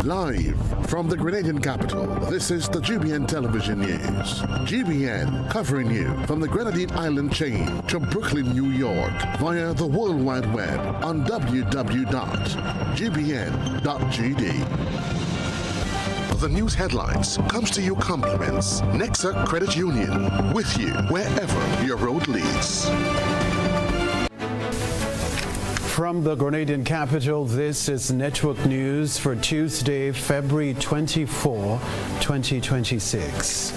Live from the Grenadian capital, this is the GBN television news. GBN covering you from the Grenadine Island chain to Brooklyn, New York via the World Wide Web on www.gbn.gd. The news headlines comes to you compliments Nexa Credit Union, with you wherever your road leads. From the Grenadian capital, this is Network News for Tuesday, February 24, 2026.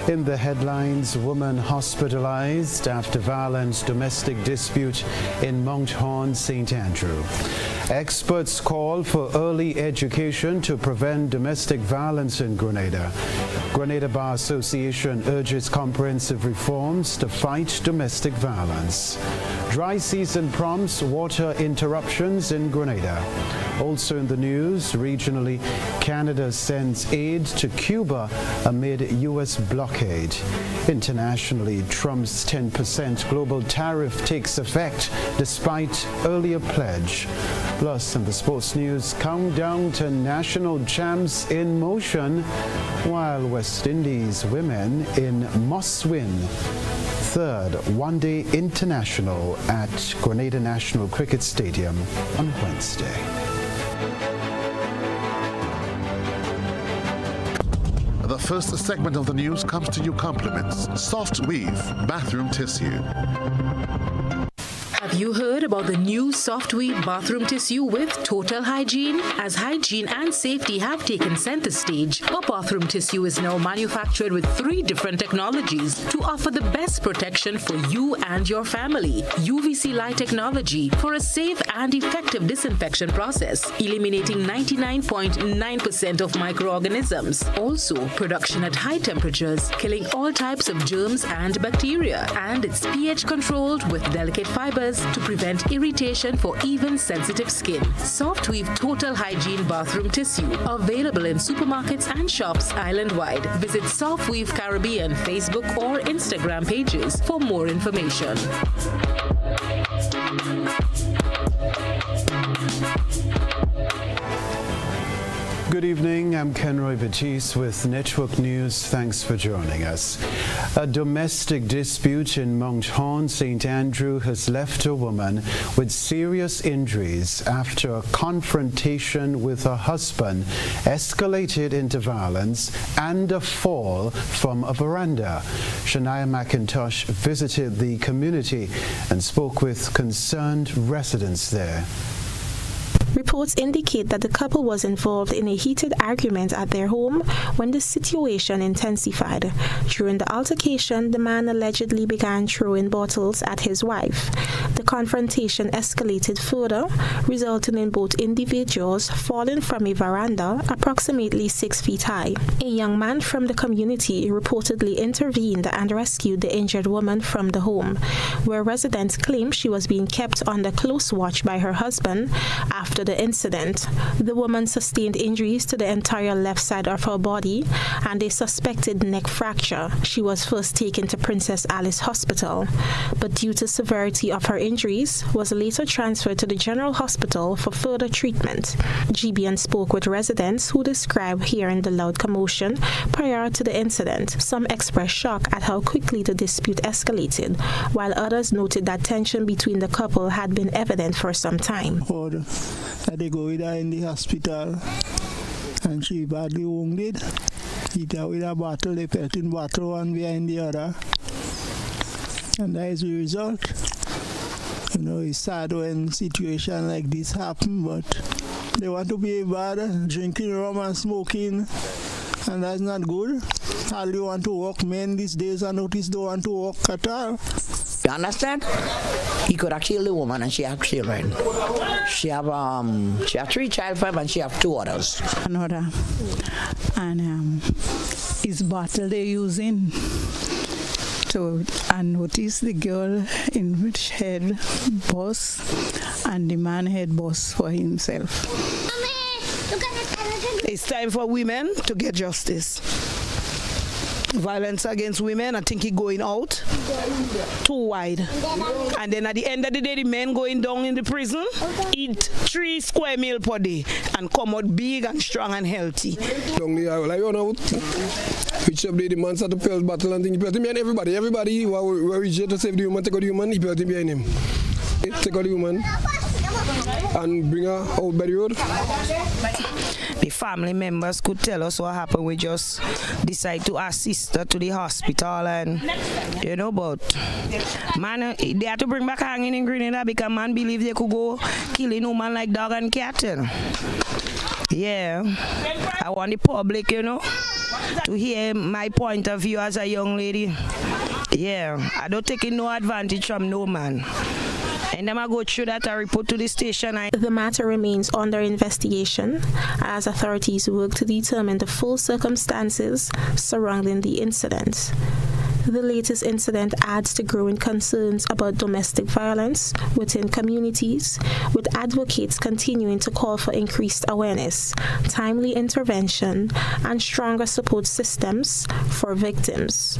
In the headlines, woman hospitalized after violent domestic dispute in Mount Horn, St. Andrew. Experts call for early education to prevent domestic violence in Grenada. Grenada Bar Association urges comprehensive reforms to fight domestic violence. Dry season prompts water interruptions in Grenada. Also in the news, regionally, Canada sends aid to Cuba amid U.S. blockade. Internationally, Trump's 10% global tariff takes effect despite earlier pledge. Plus, in the sports news, countdown to national champs in motion, while West Indies women in must win third one-day international at Grenada National Cricket Stadium on Wednesday. The first segment of the news comes to you compliments Soft Weave bathroom tissue. Have you heard about the new Soft Weave bathroom tissue with total hygiene? As hygiene and safety have taken center stage, our bathroom tissue is now manufactured with 3 different technologies to offer the best protection for you and your family. UVC light technology for a safe and effective disinfection process, eliminating 99.9% of microorganisms. Also, production at high temperatures, killing all types of germs and bacteria. And it's pH controlled with delicate fibers to prevent irritation for even sensitive skin. Soft Weave Total Hygiene Bathroom Tissue, available in supermarkets and shops island-wide. Visit Soft Weave Caribbean Facebook or Instagram pages for more information. Good evening, I'm Kenroy Baptiste with Network News. Thanks for joining us. A domestic dispute in Mount Horn, St. Andrew has left a woman with serious injuries after a confrontation with her husband escalated into violence and a fall from a veranda. Shania McIntosh visited the community and spoke with concerned residents there. Reports indicate that the couple was involved in a heated argument at their home when the situation intensified. During the altercation, the man allegedly began throwing bottles at his wife. The confrontation escalated further, resulting in both individuals falling from a veranda approximately 6 feet high. A young man from the community reportedly intervened and rescued the injured woman from the home, where residents claim she was being kept under close watch by her husband after the incident. The woman sustained injuries to the entire left side of her body and a suspected neck fracture. She was first taken to Princess Alice Hospital, but due to severity of her injuries, was later transferred to the General Hospital for further treatment. GBN spoke with residents who described hearing the loud commotion prior to the incident. Some expressed shock at how quickly the dispute escalated, while others noted that tension between the couple had been evident for some time. They go with her in the hospital and she badly wounded. Hit her with a bottle, they pelting bottle one behind the other. And that is the result. You know, it's sad when situations like this happen, but they want to be bad, drinking rum and smoking, and that's not good. Hardly want to walk. Men these days I notice don't want to walk at all. You understand? He could have killed the woman and she have children. She have 3 child and she have 2 others. Another. And his bottle they're using to notice the girl in which head boss and the man head boss for himself. It's time for women to get justice. violence against women, I think it going out too wide. And then at the end of the day, the men going down in the prison, eat 3 square meals per day and come out big and strong and healthy. Which of the man start to field battle and things, everybody who are reaching to save the woman, take out the woman, he put him behind him. Take out the woman and bring her out by the road. The family members could tell us what happened. We just decide to assist her to the hospital and, but man, they had to bring back hanging in Grenada because man believe they could go killing woman like dog and cat. Yeah, I want the public, to hear my point of view as a young lady. Yeah, I don't take no advantage from no man. And then I go through that and report to the station. The matter remains under investigation as authorities work to determine the full circumstances surrounding the incident. The latest incident adds to growing concerns about domestic violence within communities, with advocates continuing to call for increased awareness, timely intervention, and stronger support systems for victims.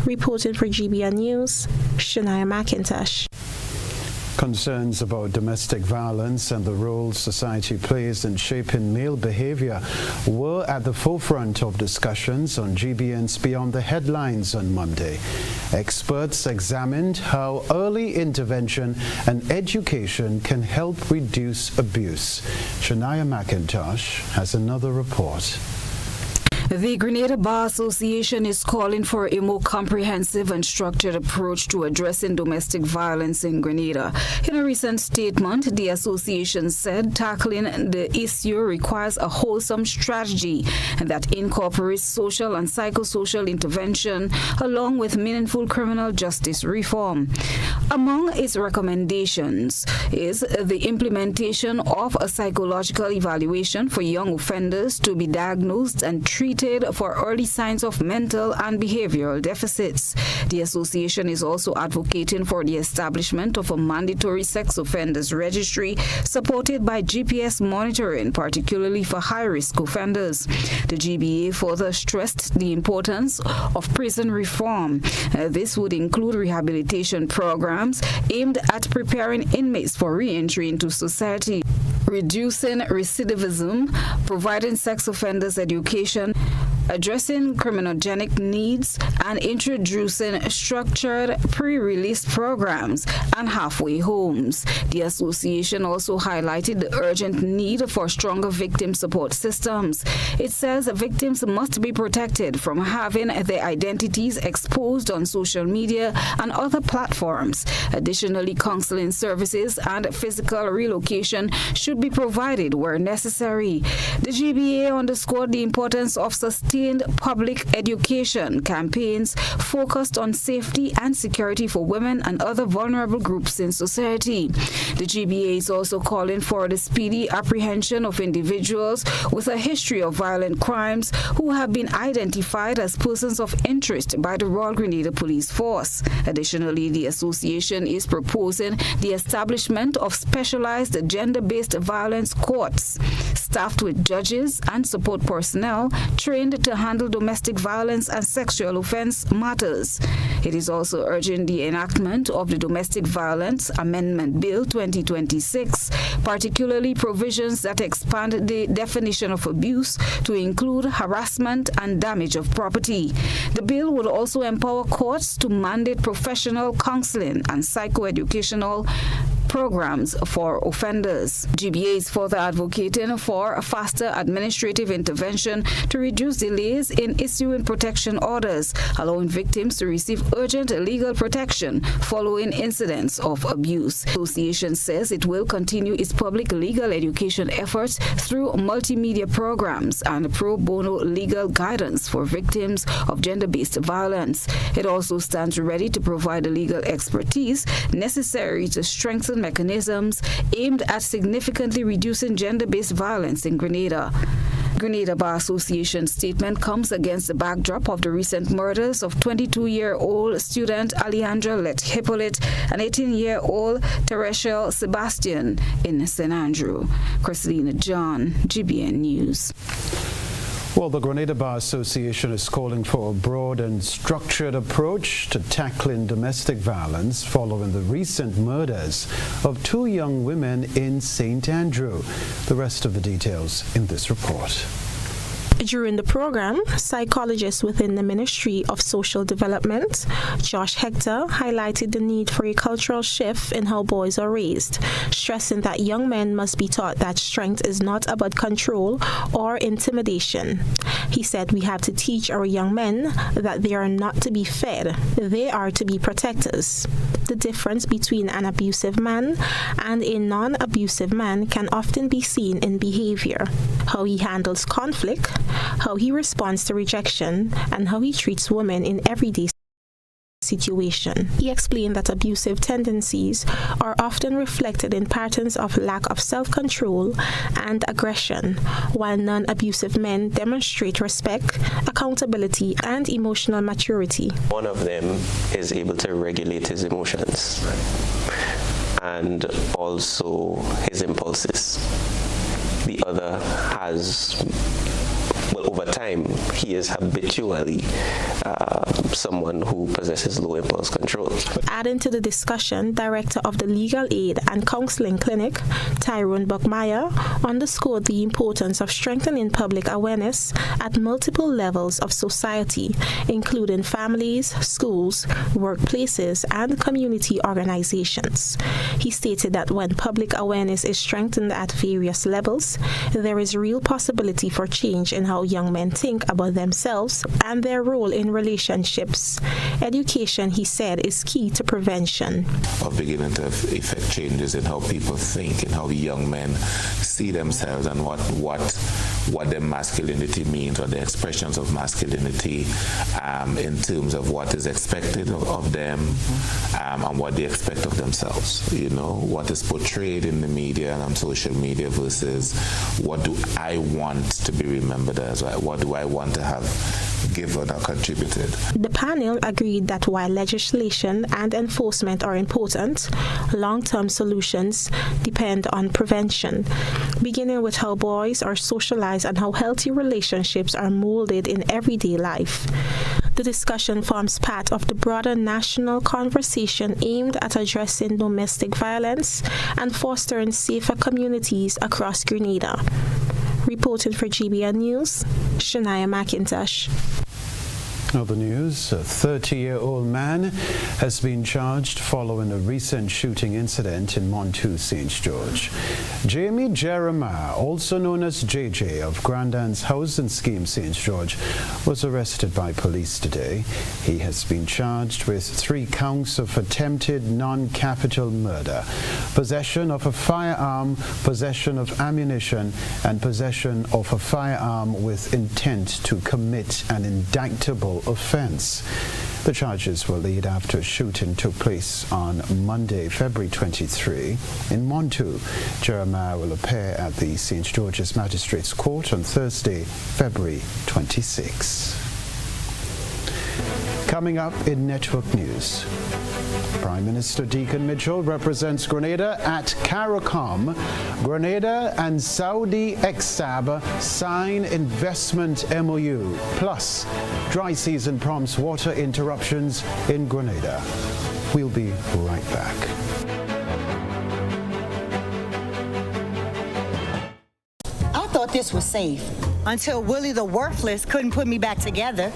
Reporting for GBN News, Shania McIntosh. Concerns about domestic violence and the role society plays in shaping male behavior were at the forefront of discussions on GBN's Beyond the Headlines on Monday. Experts examined how early intervention and education can help reduce abuse. Shania McIntosh has another report. The Grenada Bar Association is calling for a more comprehensive and structured approach to addressing domestic violence in Grenada. In a recent statement, the association said tackling the issue requires a wholesome strategy that incorporates social and psychosocial intervention along with meaningful criminal justice reform. Among its recommendations is the implementation of a psychological evaluation for young offenders to be diagnosed and treated for early signs of mental and behavioral deficits. The association is also advocating for the establishment of a mandatory sex offenders registry supported by GPS monitoring, particularly for high-risk offenders. The GBA further stressed the importance of prison reform. This would include rehabilitation programs aimed at preparing inmates for re-entry into society, reducing recidivism, providing sex offenders education, addressing criminogenic needs, and introducing structured pre-release programs and halfway homes. The association also highlighted the urgent need for stronger victim support systems. It says victims must be protected from having their identities exposed on social media and other platforms. Additionally, counseling services and physical relocation should be provided where necessary. The GBA underscored the importance of sustained public education campaigns focused on safety and security for women and other vulnerable groups in society. The GBA is also calling for the speedy apprehension of individuals with a history of violent crimes who have been identified as persons of interest by the Royal Grenada Police Force. Additionally, the association is proposing the establishment of specialized gender-based violence courts, staffed with judges and support personnel trained to handle domestic violence and sexual offense matters. It is also urging the enactment of the Domestic Violence Amendment Bill 2026, particularly provisions that expand the definition of abuse to include harassment and damage of property. The bill would also empower courts to mandate professional counseling and psychoeducational programs for offenders. GBA is further advocating for a faster administrative intervention to reduce delays in issuing protection orders, allowing victims to receive urgent legal protection following incidents of abuse. The association says it will continue its public legal education efforts through multimedia programs and pro bono legal guidance for victims of gender-based violence. It also stands ready to provide the legal expertise necessary to strengthen mechanisms aimed at significantly reducing gender-based violence in Grenada. Grenada Bar Association statement comes against the backdrop of the recent murders of 22-year-old student Alejandra Let Hippolyte and 18-year-old Tereshel Sebastian in St. Andrew. Christina John, GBN News. Well, the Grenada Bar Association is calling for a broad and structured approach to tackling domestic violence following the recent murders of 2 young women in St. Andrew. The rest of the details in this report. During the program, psychologists within the Ministry of Social Development, Josh Hector, highlighted the need for a cultural shift in how boys are raised, stressing that young men must be taught that strength is not about control or intimidation. He said we have to teach our young men that they are not to be fed, they are to be protectors. The difference between an abusive man and a non-abusive man can often be seen in behavior, how he handles conflict, how he responds to rejection, and how he treats women in everyday situation. He explained that abusive tendencies are often reflected in patterns of lack of self-control and aggression, while non-abusive men demonstrate respect, accountability, and emotional maturity. One of them is able to regulate his emotions and also his impulses. The other has, over time, he is habitually someone who possesses low impulse control. Adding to the discussion, Director of the Legal Aid and Counseling Clinic, Tyrone Buckmeyer, underscored the importance of strengthening public awareness at multiple levels of society, including families, schools, workplaces, and community organizations. He stated that when public awareness is strengthened at various levels, there is real possibility for change in how young men think about themselves and their role in relationships. Education, he said, is key to prevention. Of beginning to effect changes in how people think and how young men see themselves and what their masculinity means, or the expressions of masculinity in terms of what is expected of them and what they expect of themselves. You know, what is portrayed in the media and on social media versus what do I want to be remembered as, what do I want to have given or contributed. The panel agreed that while legislation and enforcement are important, long-term solutions depend on prevention, beginning with how boys are socialized and how healthy relationships are molded in everyday life. The discussion forms part of the broader national conversation aimed at addressing domestic violence and fostering safer communities across Grenada. Reporting for GBN News, Shania McIntosh. Other news, a 30-year-old man has been charged following a recent shooting incident in Montu, St. George. Jamie Jeremiah, also known as JJ of Grandin's Housing Scheme, St. George, was arrested by police today. He has been charged with 3 counts of attempted non-capital murder, possession of a firearm, possession of ammunition, and possession of a firearm with intent to commit an indictable offense. The charges were laid after a shooting took place on Monday, February 23 in Montu. Jeremiah will appear at the St. George's Magistrates Court on Thursday, February 26. Coming up in Network News, Prime Minister Deacon Mitchell represents Grenada at CARICOM. Grenada and Saudi Exab sign investment MOU. Plus, dry season prompts water interruptions in Grenada. We'll be right back. I thought this was safe until Willie the Worthless couldn't put me back together.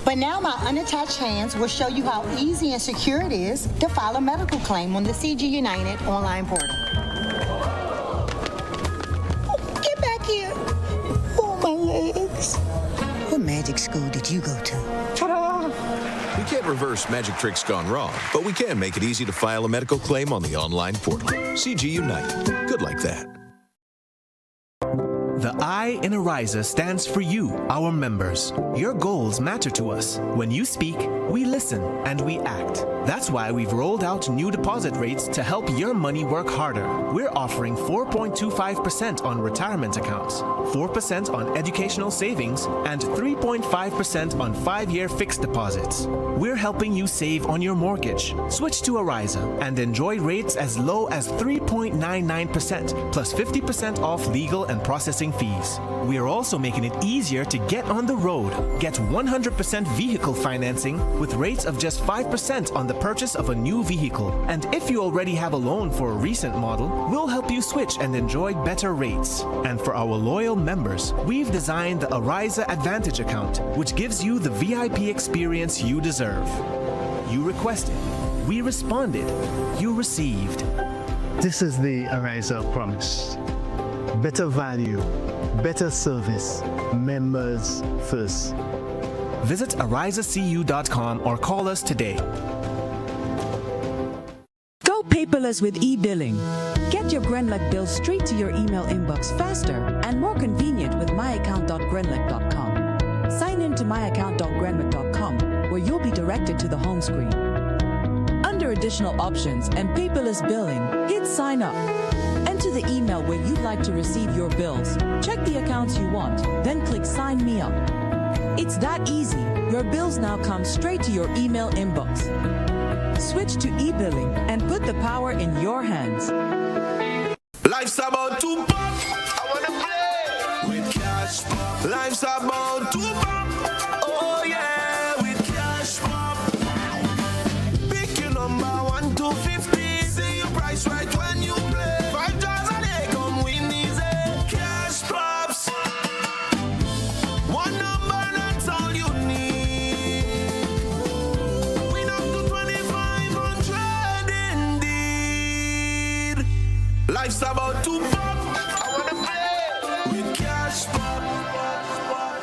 But now my unattached hands will show you how easy and secure it is to file a medical claim on the CG United online portal. Oh, get back here. Oh, my legs. What magic school did you go to? Ta-da! We can't reverse magic tricks gone wrong, but we can make it easy to file a medical claim on the online portal. CG United. Good like that. The I in Ariza stands for you, our members. Your goals matter to us. When you speak, we listen and we act. That's why we've rolled out new deposit rates to help your money work harder. We're offering 4.25% on retirement accounts, 4% on educational savings, and 3.5% on 5-year fixed deposits. We're helping you save on your mortgage. Switch to Ariza and enjoy rates as low as 3.99% plus 50% off legal and processing parking fees. We are also making it easier to get on the road. Get 100% vehicle financing with rates of just 5% on the purchase of a new vehicle. And if you already have a loan for a recent model, we'll help you switch and enjoy better rates. And for our loyal members, we've designed the Ariza Advantage account, which gives you the VIP experience you deserve. You requested, we responded, you received. This is the Ariza promise. Better value, better service, members first. Visit arizacu.com or call us today. Go paperless with e-billing. Get your Grenlec bills straight to your email inbox faster and more convenient with myaccount.grenlec.com. Sign in to myaccount.grenlec.com where you'll be directed to the home screen. Under additional options and paperless billing, hit sign up. Enter the email where you'd like to receive your bills. Check the accounts you want, then click sign me up. It's that easy. Your bills now come straight to your email inbox. Switch to e-billing and put the power in your hands. Life's about to pop. I wanna play with cash pop. Life's about to pop. Oh yeah, with cash pop. Pick your number 1 to 50. See your price right when you play. 5 jars a day, come win easy. Cash pops. One number, that's all you need. Win up to 2,500 indeed. Life's about to pop. I wanna play with cash pop.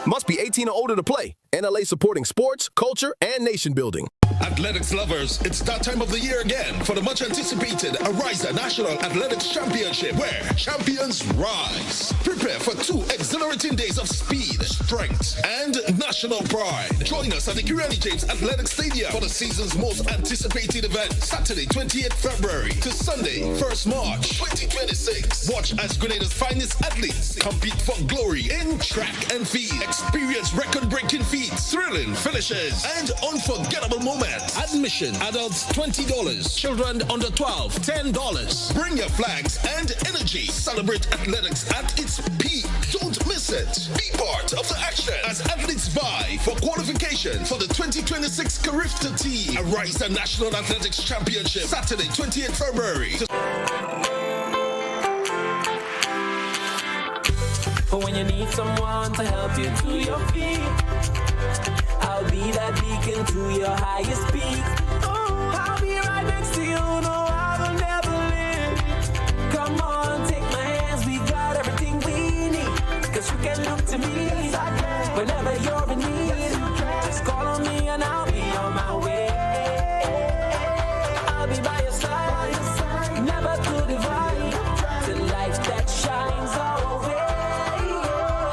Must be 18 or older to play. NLA supporting sports, culture, and nation building. Athletics lovers, it's that time of the year again for the much anticipated Ariza National Athletics Championship, where champions rise. Prepare for 2 exhilarating days of speed, strength, and national pride. Join us at the Kenroy James Athletic Stadium for the season's most anticipated event, Saturday 28th February to Sunday 1st March 2026. Watch as Grenada's finest athletes compete for glory in track and field. Experience record-breaking feats, thrilling finishes, and unforgettable moments. Admission, adults $20, children under 12, $10. Bring your flags and energy. Celebrate athletics at its peak. Don't miss it. Be part of the action as athletes vie for qualification for the 2026 Carifta Team Ariza National Athletics Championship, Saturday 28th February. But when you need someone to help you to your feet, I'll be that beacon to your highest peak. I'll be right next to you, no, I will never leave. Come on, take my hands, we got everything we need. Cause you can look to me whenever you're in need. Just call on me and I'll be on my way. I'll be by your side, never to divide. The light that shines our way.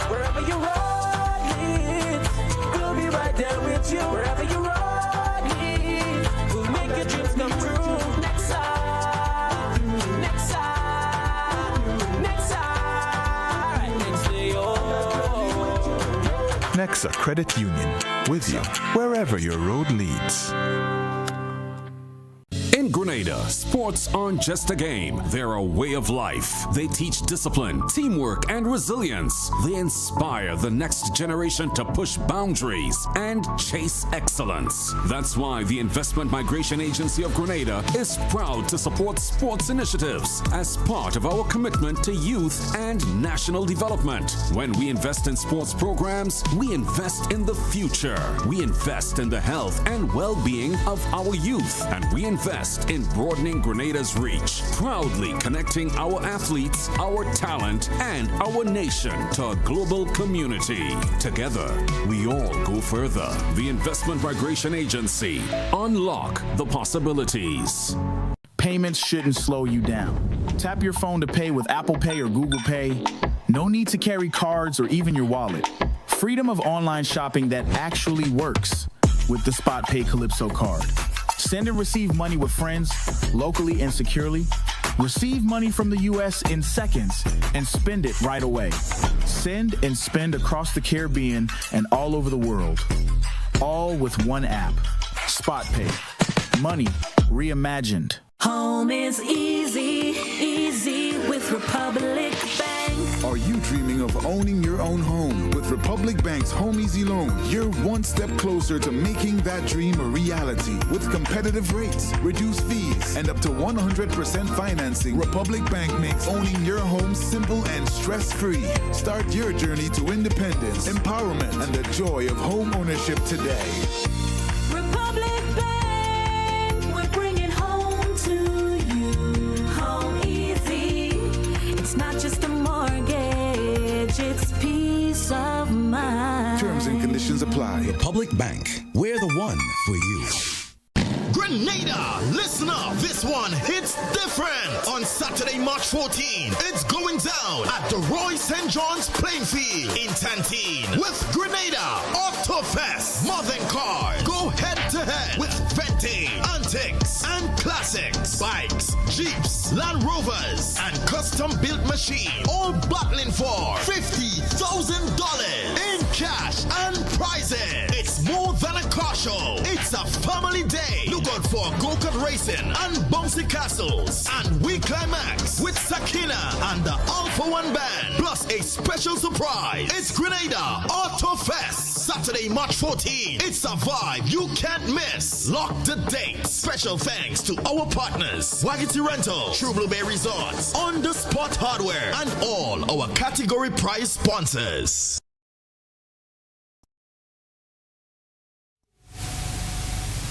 Wherever you road leads, we'll be right there with you. Wherever you road leads, we'll make your dreams come true. Next time, next time, next time, next to you. Nexa Credit Union, with you wherever your road leads. In Grenada, sports aren't just a game, they're a way of life. They teach discipline, teamwork, and resilience. They inspire the next generation to push boundaries and chase excellence. That's why the Investment Migration Agency of Grenada is proud to support sports initiatives as part of our commitment to youth and national development. When we invest in sports programs, we invest in the future. We invest in the health and well-being of our youth, and we invest in broadening Grenada's reach, proudly connecting our athletes, our talent, and our nation to a global community. Together, we all go further. The Investment Migration Agency. Unlock the possibilities. Payments shouldn't slow you down. Tap your phone to pay with Apple Pay or Google Pay. No need to carry cards or even your wallet. Freedom of online shopping that actually works with the Spot Pay Calypso card. Send and receive money with friends, locally and securely. Receive money from the U.S. in seconds and spend it right away. Send and spend across the Caribbean and all over the world. All with one app. Spot Pay. Money reimagined. Home is easy, easy with Republic Bank. Are you dreaming of owning your own home? With Republic Bank's Home Easy Loan, you're one step closer to making that dream a reality. With competitive rates, reduced fees, and up to 100% financing, Republic Bank makes owning your home simple and stress-free. Start your journey to independence, empowerment, and the joy of home ownership today. Republic Bank, we're bringing home to you. Home easy. It's not just a mortgage, it's peace of mind. Terms and conditions apply. Republic Bank, we're the one for you. Grenada, listen up. This one hits different. On Saturday, March 14, it's going down at the Roy St. John's playing field in Tantine with Grenada Auto Fest. More than cars. Go head to head with venting, antiques, and classics. Bikes, Jeeps, Land Rovers, and custom built machines. All battling for $50,000 in cash and prizes. It's more than a car show. It's a family day. Look out for go-kart racing and bouncy castles. And we climax with Sakina and the Alpha One Band. Plus a special surprise. It's Grenada Auto Fest. Saturday, March 14. It's a vibe you can't miss. Lock the date. Special thanks to our partners, Wagity Rental, True Blueberry Resorts, On The Spot Hardware, and all our category prize sponsors.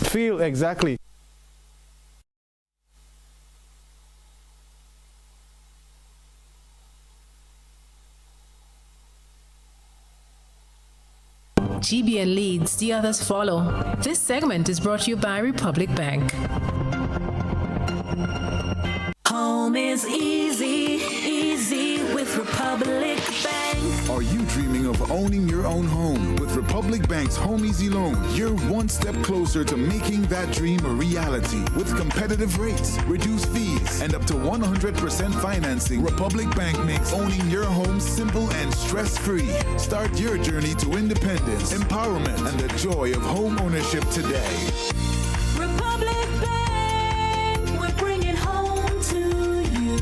Feel exactly. GBN leads, the others follow. This segment is brought to you by Republic Bank. Home is easy, easy with Republic Bank. Are you dreaming of owning your own home? With Republic Bank's Home Easy Loan, you're one step closer to making that dream a reality. With competitive rates, reduced fees, and up to 100% financing, Republic Bank makes owning your home simple and stress-free. Start your journey to independence, empowerment, and the joy of home ownership today. Republic Bank, we're bringing home to you.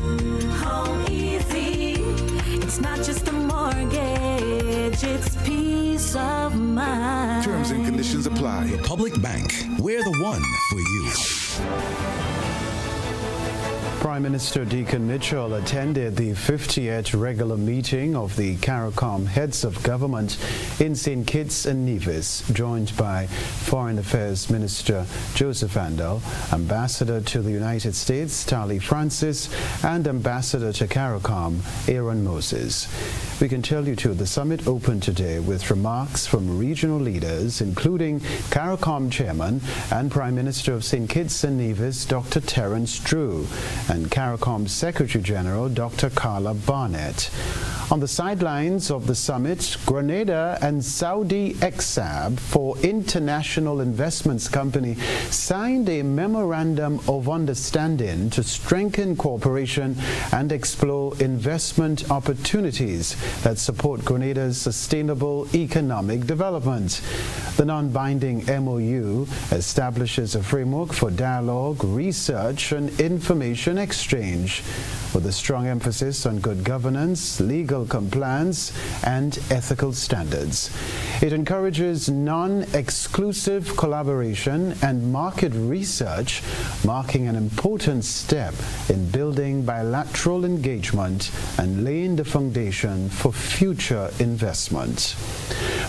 Home easy. It's not just a mortgage, it's peace of mind. Terms and conditions apply. Republic Bank, we're the one for you. Prime Minister Deacon Mitchell attended the 50th regular meeting of the CARICOM Heads of Government in St. Kitts and Nevis, joined by Foreign Affairs Minister Joseph Andal, Ambassador to the United States Tali Francis, and Ambassador to CARICOM Aaron Moses. We can tell you too, the summit opened today with remarks from regional leaders, including CARICOM Chairman and Prime Minister of St. Kitts and Nevis, Dr. Terence Drew, and CARICOM Secretary General Dr. Carla Barnett. On the sidelines of the summit, Grenada and Saudi Exab for International Investments Company signed a memorandum of understanding to strengthen cooperation and explore investment opportunities that support Grenada's sustainable economic development. The non-binding MOU establishes a framework for dialogue, research, and information exchange, with a strong emphasis on good governance, legal compliance, and ethical standards. It encourages non-exclusive collaboration and market research, marking an important step in building bilateral engagement and laying the foundation for future investment.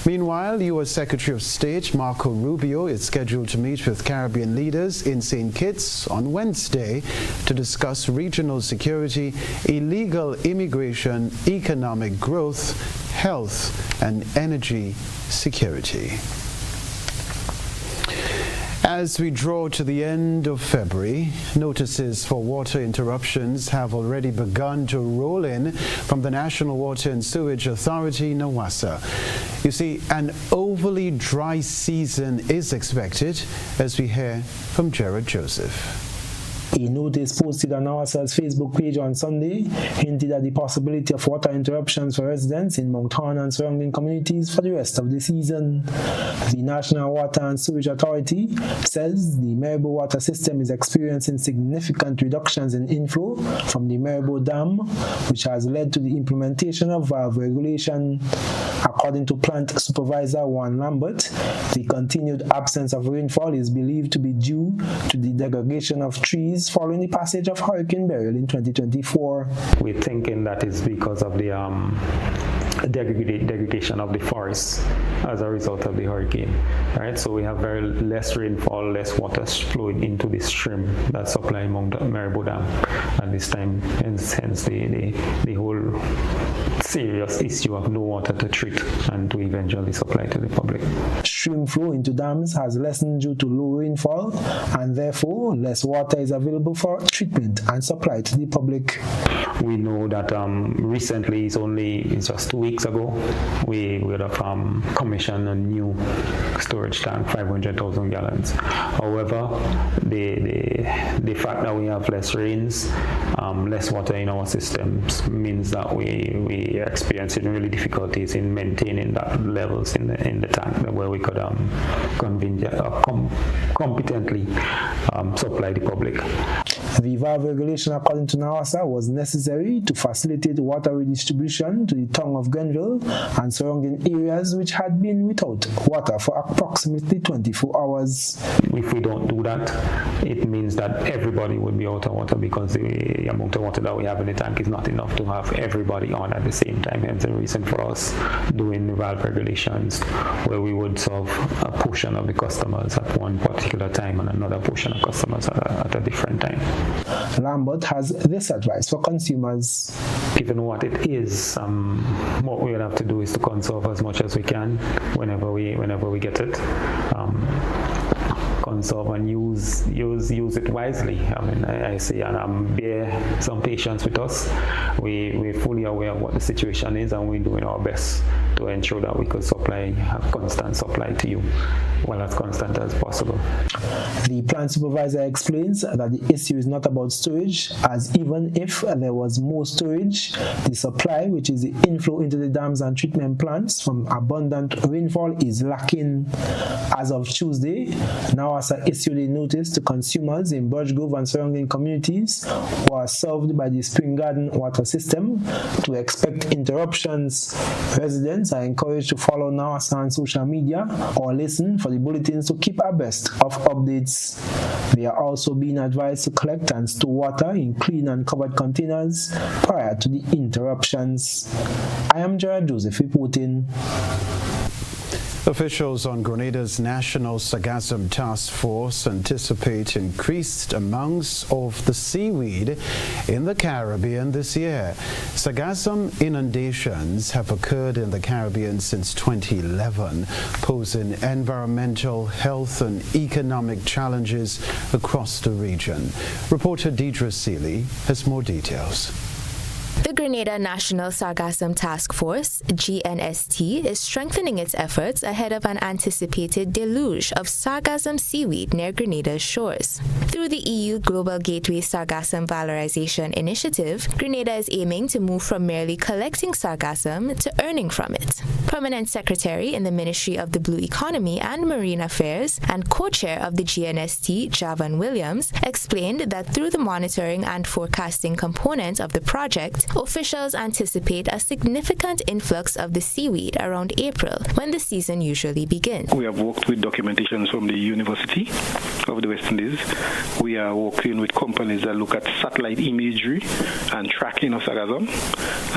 Meanwhile, U.S. Secretary of State Marco Rubio is scheduled to meet with Caribbean leaders in St. Kitts on Wednesday to discuss regional security, illegal immigration, economic growth, health, and energy security. As we draw to the end of February, notices for water interruptions have already begun to roll in from the National Water and Sewage Authority, NWASA. You see, an overly dry season is expected, as we hear from Jared Joseph. A notice posted on NAWASA's Facebook page on Sunday hinted at the possibility of water interruptions for residents in Mount Horn and surrounding communities for the rest of the season. The National Water and Sewage Authority says the Maribo water system is experiencing significant reductions in inflow from the Maribo Dam, which has led to the implementation of valve regulation. According to Plant Supervisor Juan Lambert, the continued absence of rainfall is believed to be due to the degradation of trees following the passage of Hurricane Beryl in 2024. We're thinking that is because of the degradation of the forests as a result of the hurricane. Right, so we have very less rainfall, less water flowing into the stream that supply Mount Maribo Dam at this time, hence the whole serious issue of no water to treat and to eventually supply to the public. Stream flow into dams has lessened due to low rainfall, and therefore less water is available for treatment and supply to the public. We know that recently, it's just 2 weeks ago, we would have commissioned a new storage tank, 500,000 gallons. However, the fact that we have less rains, less water in our systems means that we are experiencing really difficulties in maintaining that levels in the tank where we could competently supply the public. The valve regulation, according to NAWASA, was necessary to facilitate water redistribution to the town of Grenville and surrounding areas which had been without water for approximately 24 hours. If we don't do that, it means that everybody would be out of water because the amount of water that we have in the tank is not enough to have everybody on at the same time. Hence the reason for us doing the valve regulations where we would serve a portion of the customers at one particular time and another portion of customers at a different time. Lambert has this advice for consumers. Given what it is, what we would have to do is to conserve as much as we can whenever we get it. Conserve and use it wisely. I mean, I say, and bear some patience with us. We're fully aware of what the situation is, and we're doing our best to ensure that we could have constant supply to you, well as constant as possible. The plant supervisor explains that the issue is not about storage, as even if there was more storage, the supply, which is the inflow into the dams and treatment plants from abundant rainfall, is lacking. As of Tuesday, NAWASA issued a notice to consumers in Birch Grove and surrounding communities who are served by the Spring Garden water system to expect interruptions. Residents are encouraged to follow NAWASA on social media or listen for the bulletins to keep abreast of updates. They are also being advised to collect and store water in clean and covered containers prior to the interruptions. I am Gerard Joseph reporting. Officials on Grenada's National Sargassum Task Force anticipate increased amounts of the seaweed in the Caribbean this year. Sargassum inundations have occurred in the Caribbean since 2011, posing environmental, health and economic challenges across the region. Reporter Deidre Seeley has more details. The Grenada National Sargassum Task Force, GNST, is strengthening its efforts ahead of an anticipated deluge of sargassum seaweed near Grenada's shores. Through the EU Global Gateway Sargassum Valorization Initiative, Grenada is aiming to move from merely collecting sargassum to earning from it. Permanent Secretary in the Ministry of the Blue Economy and Marine Affairs and co-chair of the GNST, Javan Williams, explained that through the monitoring and forecasting component of the project, officials anticipate a significant influx of the seaweed around April, when the season usually begins. We have worked with documentations from the University of the West Indies. We are working with companies that look at satellite imagery and tracking of sargassum.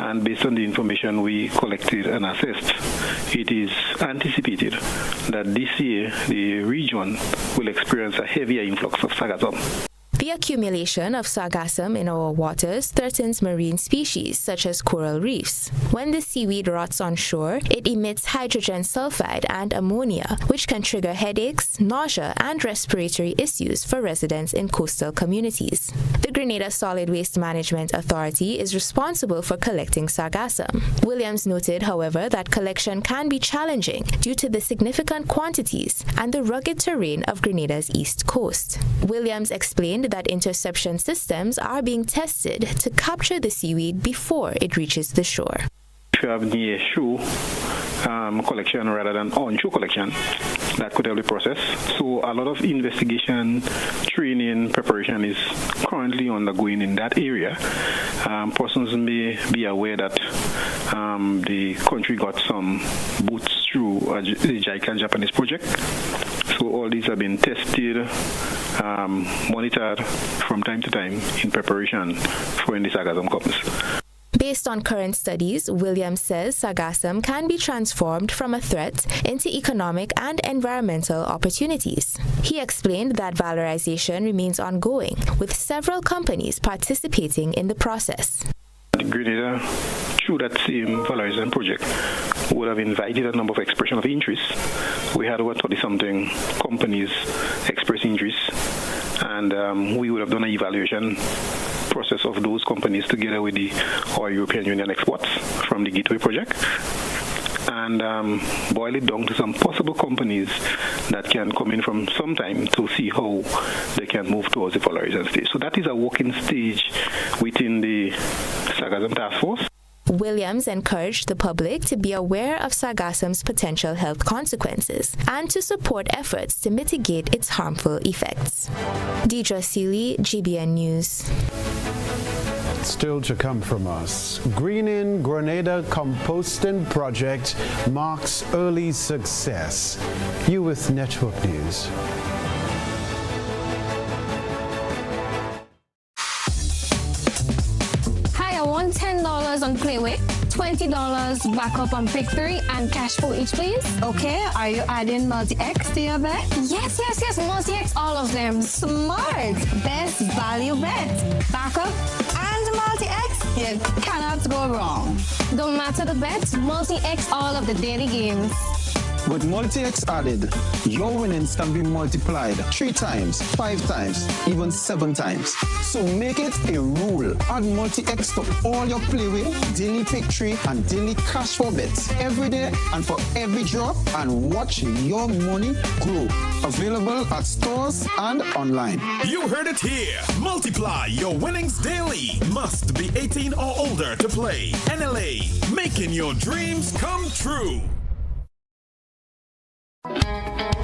And based on the information we collected and assessed, it is anticipated that this year the region will experience a heavier influx of sargassum. The accumulation of sargassum in our waters threatens marine species such as coral reefs. When the seaweed rots on shore, it emits hydrogen sulfide and ammonia, which can trigger headaches, nausea, and respiratory issues for residents in coastal communities. The Grenada Solid Waste Management Authority is responsible for collecting sargassum. Williams noted, however, that collection can be challenging due to the significant quantities and the rugged terrain of Grenada's east coast. Williams explained that that interception systems are being tested to capture the seaweed before it reaches the shore. If you have near shore collection rather than on-shore collection, that could help the process. So a lot of investigation, training, preparation is currently undergoing in that area. Persons may be aware that the country got some boats through the JICA Japanese project. So all these have been tested, monitored from time to time in preparation for when the sargassum comes. Based on current studies, Williams says sargassum can be transformed from a threat into economic and environmental opportunities. He explained that valorization remains ongoing, with several companies participating in the process. Grenada, through that same valorization project, would have invited a number of expressions of interest. We had over 30-something companies express interest, and we would have done an evaluation process of those companies together with our European Union exports from the Gateway project, and boil it down to some possible companies that can come in from some time to see how they can move towards the valorization stage. So that is a working stage within the sargassum task force. Williams encouraged the public to be aware of sargassum's potential health consequences and to support efforts to mitigate its harmful effects. Deidre Seeley, GBN News. Still to come from us, Greening Grenada composting project marks early success. You with Network News. Hi, I want $10 on Playway, $20 backup on Pick 3, and cash for each, please. Okay, are you adding multi-X to your bet? Yes, multi-X, all of them. Smart. Best value bet. Backup and multi-X. You cannot go wrong. Don't matter the bets, multi-X all of the daily games. With multi-X added, your winnings can be multiplied 3 times, 5 times, even 7 times. So make it a rule. Add multi-X to all your Playway, daily Pick 3, and daily cash for bets every day and for every drop, and watch your money grow. Available at stores and online. You heard it here. Multiply your winnings daily. Must be 18 or older to play. NLA, making your dreams come true.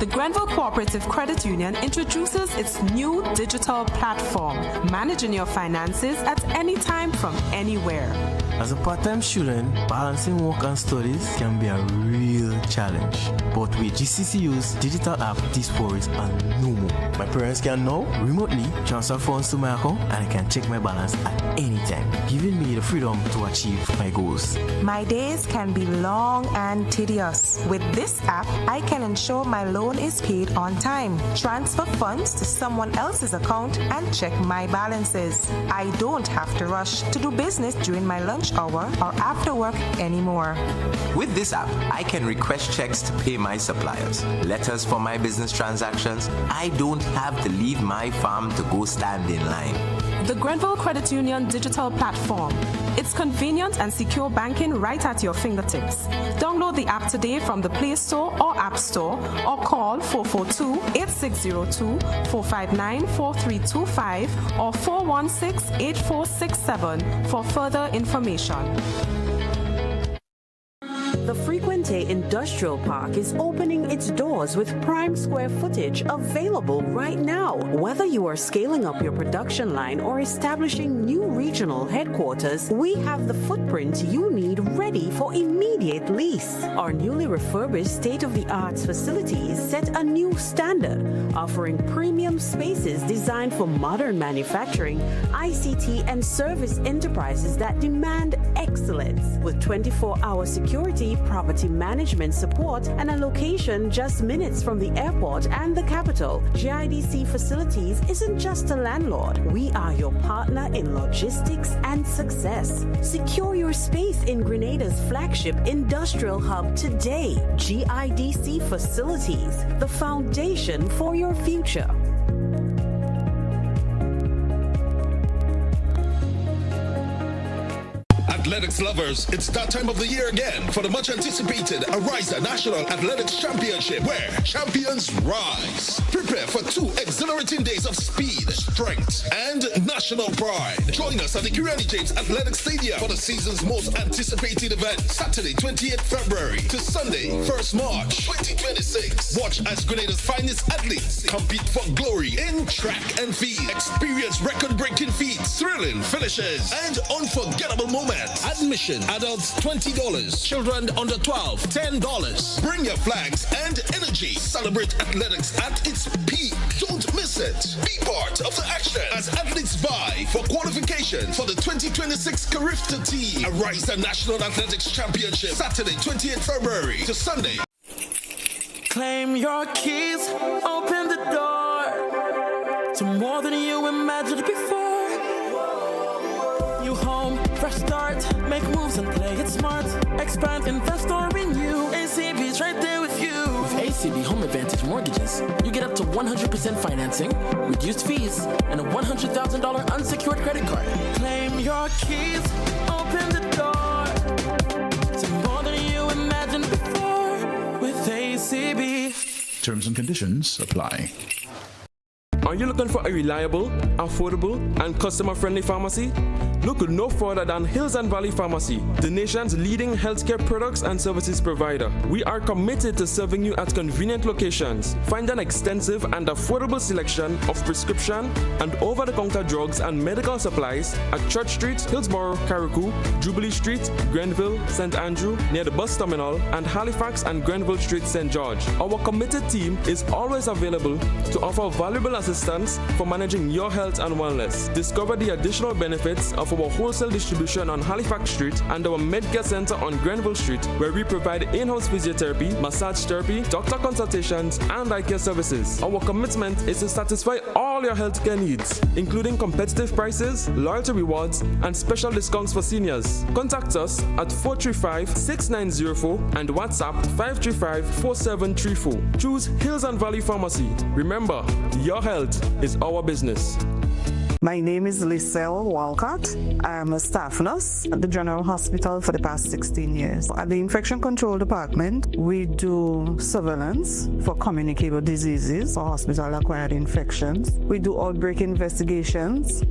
The Grenville Cooperative Credit Union introduces its new digital platform, managing your finances at any time from anywhere. As a part-time student, balancing work and studies can be a real challenge. But with GCCU's digital app, these worries are no more. My parents can now remotely transfer funds to my account, and I can check my balance at any time, giving me the freedom to achieve my goals. My days can be long and tedious. With this app, I can ensure my loan is paid on time, transfer funds to someone else's account, and check my balances. I don't have to rush to do business during my lunch hour or after work anymore. With this app, I can request checks to pay my suppliers, letters for my business transactions. I don't have to leave my farm to go stand in line. The Grenville Credit Union digital platform. It's convenient and secure banking right at your fingertips. Download the app today from the Play Store or App Store, or call 442-8602, 459-4325, or 416-8467 for further information. The Frequente Industrial Park is opening its doors with prime square footage available right now. Whether you are scaling up your production line or establishing new regional headquarters, we have the footprint you need ready for immediate lease. Our newly refurbished state-of-the-art facilities set a new standard, offering premium spaces designed for modern manufacturing, ICT, and service enterprises that demand excellence. With 24-hour security, property management support, and a location just minutes from the airport and the capital, GIDC Facilities isn't just a landlord. We are your partner in logistics and success. Secure your space in Grenada's flagship industrial hub today. GIDC Facilities, the foundation for your future. At Athletics lovers, it's that time of the year again for the much anticipated Ariza National Athletics Championship, where champions rise. Prepare for 2 exhilarating days of speed, strength, and national pride. Join us at the Kenroy James Athletic Stadium for the season's most anticipated event, Saturday 28th February to Sunday 1st March 2026. Watch as Grenada's finest athletes compete for glory in track and field. Experience record-breaking feats, thrilling finishes, and unforgettable moments. Admission, adults $20, children under 12, $10. Bring your flags and energy. Celebrate athletics at its peak. Don't miss it. Be part of the action as athletes vie for qualification for the 2026 Carifta Team Ariza National Athletics Championship, Saturday 28th February to Sunday. Claim your keys, open the door to more than you imagined before. New home, fresh start, make moves and play it smart. Expand, invest or renew. ACB's right there with you. With ACB Home Advantage Mortgages, you get up to 100% financing, reduced fees, and a $100,000 unsecured credit card. Claim your keys, open the door to more than you imagined before with ACB. Terms and conditions apply. Are you looking for a reliable, affordable, and customer-friendly pharmacy? Look no further than Hills and Valley Pharmacy, the nation's leading healthcare products and services provider. We are committed to serving you at convenient locations. Find an extensive and affordable selection of prescription and over-the-counter drugs and medical supplies at Church Street, Hillsborough, Carriacou, Jubilee Street, Grenville, St. Andrew, near the bus terminal, and Halifax and Grenville Street, St. George. Our committed team is always available to offer valuable assistance for managing your health and wellness. Discover the additional benefits of our wholesale distribution on Halifax Street and our Medcare Center on Grenville Street, where we provide in-house physiotherapy, massage therapy, doctor consultations, and eye care services. Our commitment is to satisfy all your healthcare needs, including competitive prices, loyalty rewards, and special discounts for seniors. Contact us at 435-6904 and WhatsApp 535-4734. Choose Hills and Valley Pharmacy. Remember, your health is our business. My name is Liselle Walcott. I am a staff nurse at the General Hospital for the past 16 years. At the Infection Control Department, we do surveillance for communicable diseases or hospital-acquired infections. We do outbreak investigations.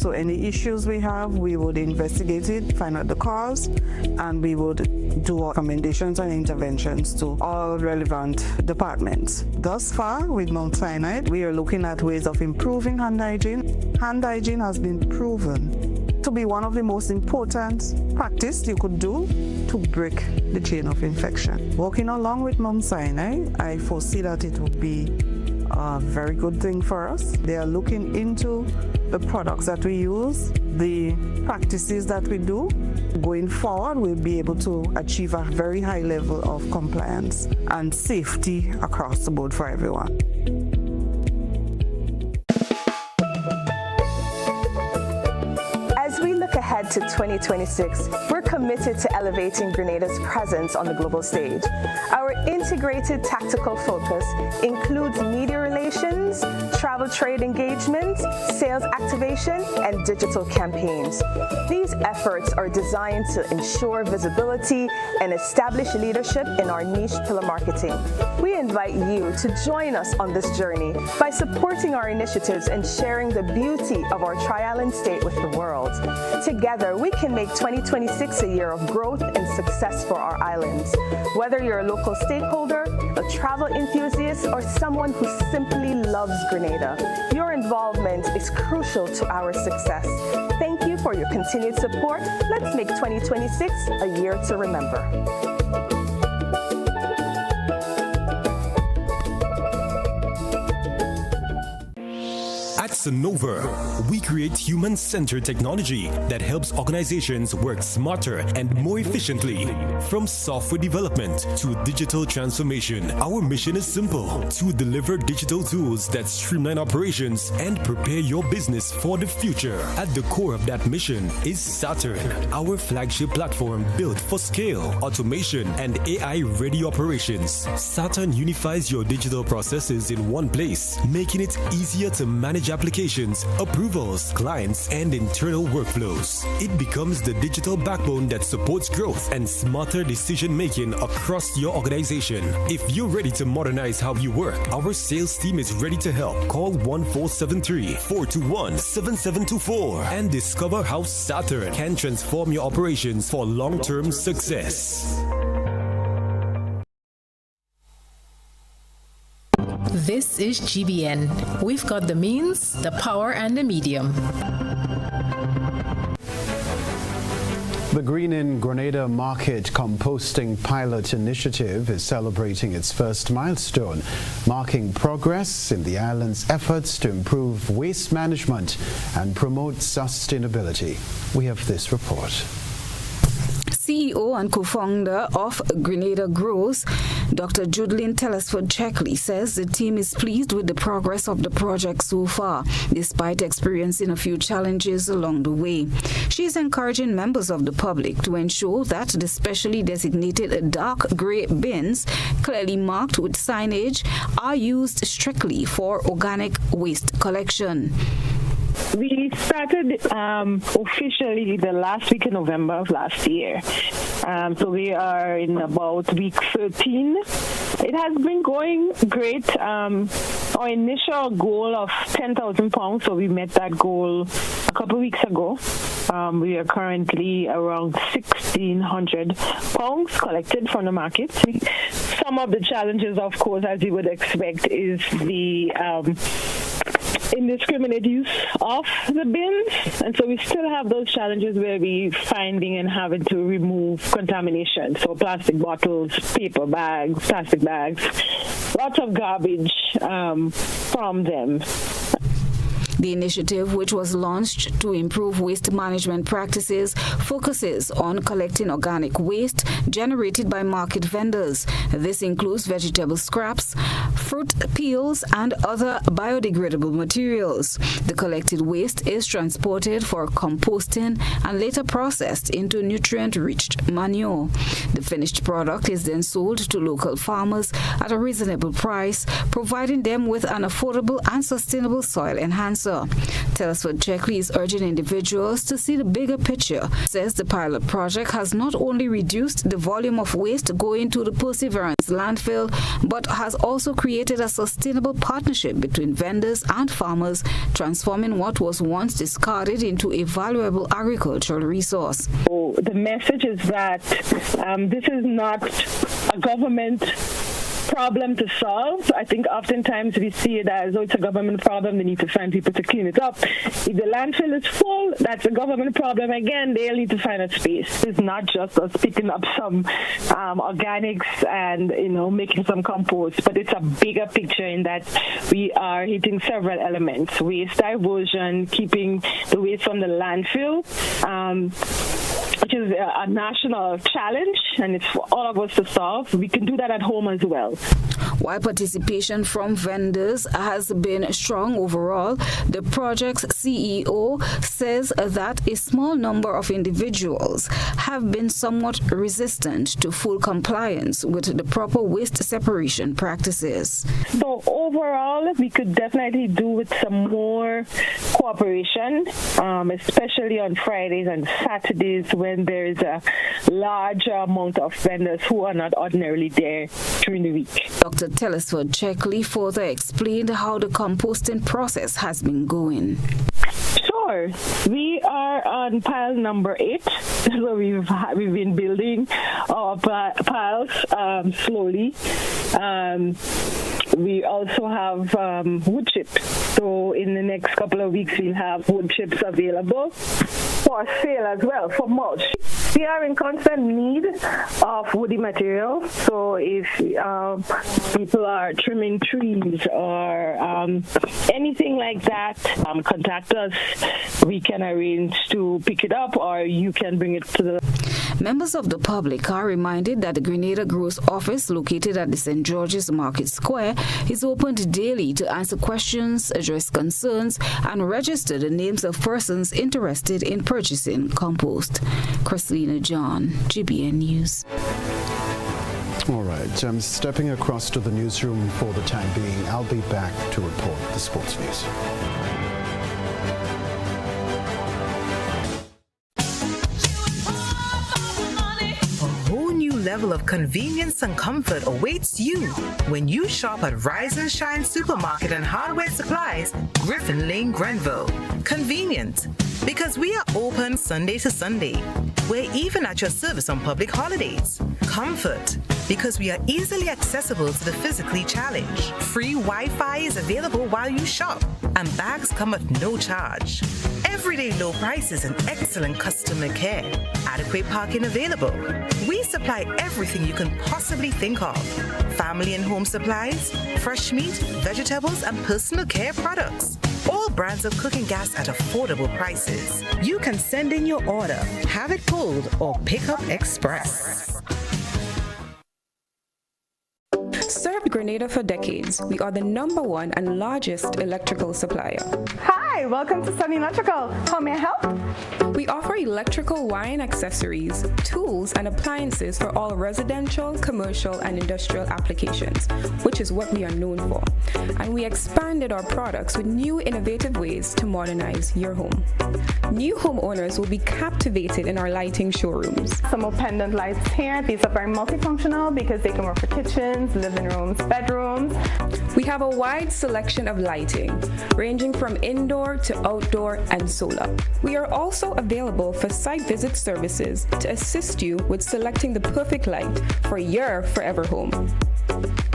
So any issues we have, we would investigate it, find out the cause, and we would do recommendations and interventions to all relevant departments. Thus far, with Mount Sinai, we are looking at ways of improving hand hygiene. Hand hygiene has been proven to be one of the most important practices you could do to break the chain of infection. Working along with Mount Sinai, I foresee that it would be a very good thing for us. They are looking into the products that we use, the practices that we do. Going forward, we'll be able to achieve a very high level of compliance and safety across the board for everyone. As we look ahead to 2026, we're committed to elevating Grenada's presence on the global stage. Our integrated tactical focus includes media relations, travel trade engagement, sales activation, and digital campaigns. These efforts are designed to ensure visibility and establish leadership in our niche pillar marketing. We invite you to join us on this journey by supporting our initiatives and sharing the beauty of our Tri-Island state with the world. Together, we can make 2026 a year of growth and success for our islands. Whether you're a local stakeholder, a travel enthusiast, or someone who simply loves Grenada, your involvement is crucial to our success. Thank you for your continued support. Let's make 2026 a year to remember. At Sonova, we create human-centered technology that helps organizations work smarter and more efficiently. From software development to digital transformation, our mission is simple: to deliver digital tools that streamline operations and prepare your business for the future. At the core of that mission is Saturn, our flagship platform built for scale, automation, and AI-ready operations. Saturn unifies your digital processes in one place, making it easier to manage applications applications, approvals, clients, and internal workflows. It becomes the digital backbone that supports growth and smarter decision-making across your organization. If you're ready to modernize how you work, our sales team is ready to help. Call 1473-421-7724 and discover how Saturn can transform your operations for long-term success. This is GBN. We've got the means, the power, and the medium. The Green in Grenada Market Composting Pilot Initiative is celebrating its first milestone, marking progress in the island's efforts to improve waste management and promote sustainability. We have this report. CEO and co-founder of Grenada Grows, Dr. Judelyn Telesford-Checkley, says the team is pleased with the progress of the project so far, despite experiencing a few challenges along the way. She is encouraging members of the public to ensure that the specially designated dark grey bins, clearly marked with signage, are used strictly for organic waste collection. We started officially the last week in November of last year. So we are in about week 13. It has been going great. Our initial goal of 10,000 pounds, so we met that goal a couple of weeks ago. We are currently around 1,600 pounds collected from the market. Some of the challenges, of course, as you would expect, is the indiscriminate use of the bins, and so we still have those challenges where we finding and having to remove contamination, so plastic bottles, paper bags, plastic bags, lots of garbage from them. The initiative, which was launched to improve waste management practices, focuses on collecting organic waste generated by market vendors. This includes vegetable scraps, fruit peels, and other biodegradable materials. The collected waste is transported for composting and later processed into nutrient-rich manure. The finished product is then sold to local farmers at a reasonable price, providing them with an affordable and sustainable soil enhancer. Telesford-Checkley is urging individuals to see the bigger picture. Says the pilot project has not only reduced the volume of waste going to the Perseverance landfill, but has also created a sustainable partnership between vendors and farmers, transforming what was once discarded into a valuable agricultural resource. So the message is that this is not a government problem to solve. I think oftentimes we see it as, oh, it's a government problem, they need to find people to clean it up. If the landfill is full, that's a government problem again, they'll need to find a space. It's not just us picking up some organics and, making some compost, but it's a bigger picture in that we are hitting several elements. Waste diversion, keeping the waste from the landfill, which is a national challenge, and it's for all of us to solve. We can do that at home as well. While participation from vendors has been strong overall, the project's CEO says that a small number of individuals have been somewhat resistant to full compliance with the proper waste separation practices. So overall, we could definitely do with some more cooperation, especially on Fridays and Saturdays when there is a larger amount of vendors who are not ordinarily there during the week. Dr. Telesford-Checkley further explained how the composting process has been going. Sure. We are on pile number 8, so we've been building our piles slowly. We also have wood chips. So in the next couple of weeks, we'll have wood chips available for sale as well, for mulch. We are in constant need of woody material. So if people are trimming trees or anything like that, contact us. We can arrange to pick it up, or you can bring it to the... Members of the public are reminded that the Grenada Grows office, located at the St. George's Market Square, is opened daily to answer questions, address concerns, and register the names of persons interested in purchasing compost. Christina John, GBN News. All right, I'm stepping across to the newsroom for the time being. I'll be back to report the sports news. level of convenience and comfort awaits you when you shop at Rise and Shine Supermarket and Hardware Supplies, Griffin Lane, Grenville. Convenient, because we are open Sunday to Sunday. We're even at your service on public holidays. Comfort, because we are easily accessible to the physically challenged. Free Wi-Fi is available while you shop, and bags come at no charge. Everyday low prices and excellent customer care. Adequate parking available. We supply everything you can possibly think of. Family and home supplies, fresh meat, vegetables, and personal care products. All brands of cooking gas at affordable prices. You can send in your order, have it pulled, or pick up express. Served Grenada for decades, we are the #1 and largest electrical supplier. Hi, welcome to Sunny Electrical. How may I help? We offer electrical wiring accessories, tools, and appliances for all residential, commercial, and industrial applications, which is what we are known for. And we expanded our products with new innovative ways to modernize your home. New homeowners will be captivated in our lighting showrooms. Some more pendant lights here. These are very multifunctional because they can work for kitchens, living rooms, bedrooms. We have a wide selection of lighting, ranging from indoor to outdoor and solar. We are also available for site visit services to assist you with selecting the perfect light for your forever home.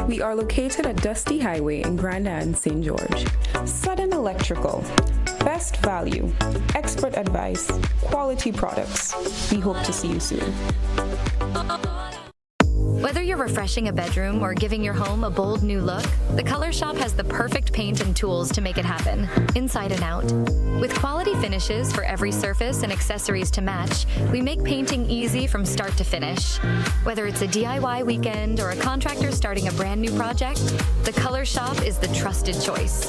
We are located at Dusty Highway in Grand Anse, St. George. Sudden Electrical. Best value, expert advice, quality products. We hope to see you soon. Whether you're refreshing a bedroom or giving your home a bold new look, the Color Shop has the perfect paint and tools to make it happen, inside and out. With quality finishes for every surface and accessories to match, we make painting easy from start to finish. Whether it's a DIY weekend or a contractor starting a brand new project, the Color Shop is the trusted choice.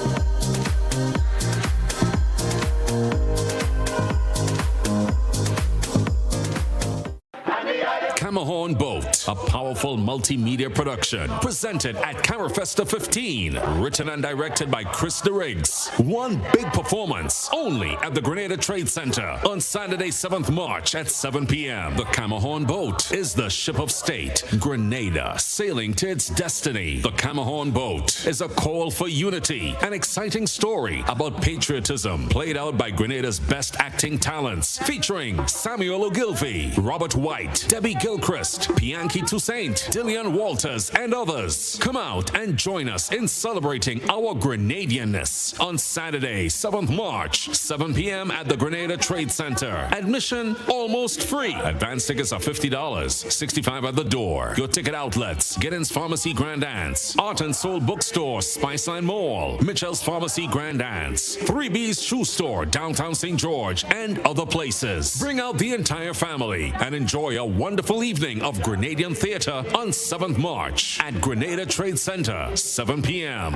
Camahorn Boat, a powerful multimedia production, presented at Carafesta 15, written and directed by Chris DeRiggs. One big performance, only at the Grenada Trade Center on Saturday, 7th March at 7 p.m. The Camahorn Boat is the ship of state, Grenada, sailing to its destiny. The Camahorn Boat is a call for unity, an exciting story about patriotism, played out by Grenada's best acting talents, featuring Samuel Ogilvie, Robert White, Debbie Gilchrist, Bianchi Toussaint, Dillian Walters, and others. Come out and join us in celebrating our Grenadianness on Saturday, 7th March, 7 p.m. at the Grenada Trade Center. Admission almost free. Advance tickets are $50, $65 at the door. Your ticket outlets: Giddens Pharmacy Grand Anse, Art and Soul Bookstore, Spiceline Mall, Mitchell's Pharmacy Grand Anse, 3B's Shoe Store, downtown St. George, and other places. Bring out the entire family and enjoy a wonderful evening of Grenadian theater on 7th March at Grenada Trade Center, 7 p.m.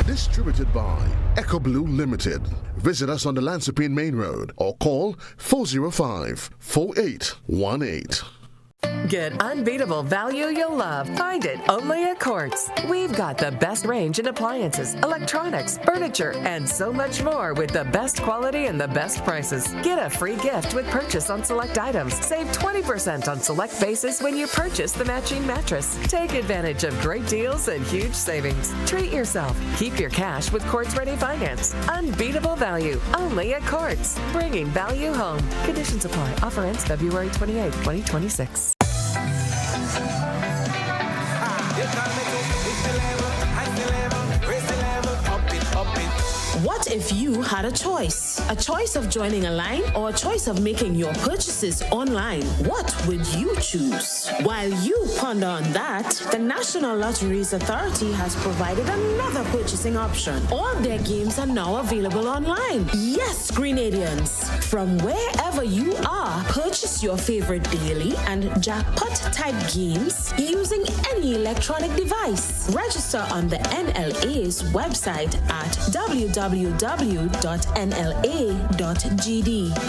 Distributed by Echo Blue Limited. Visit us on the Lansopine Main Road or call 405-4818. Get unbeatable value you'll love. Find it only at Quartz. We've got the best range in appliances, electronics, furniture, and so much more with the best quality and the best prices. Get a free gift with purchase on select items. Save 20% on select bases when you purchase the matching mattress. Take advantage of great deals and huge savings. Treat yourself. Keep your cash with Quartz Ready Finance. Unbeatable value only at Quartz. Bringing value home. Conditions apply. Offer ends February 28, 2026. What if you had a choice? A choice of joining a line or a choice of making your purchases online. What would you choose? While you ponder on that, the National Lotteries Authority has provided another purchasing option. All their games are now available online. Yes, Grenadians. From wherever you are, purchase your favorite daily and jackpot type games using any electronic device. Register on the NLA's website at www.nla.gd.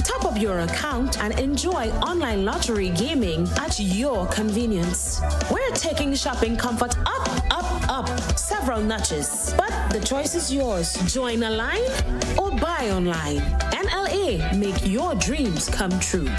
Top up your account and enjoy online lottery gaming at your convenience. We're taking shopping comfort up, up, up several notches. But the choice is yours. Join a line or buy online. NLA, make your dreams come true.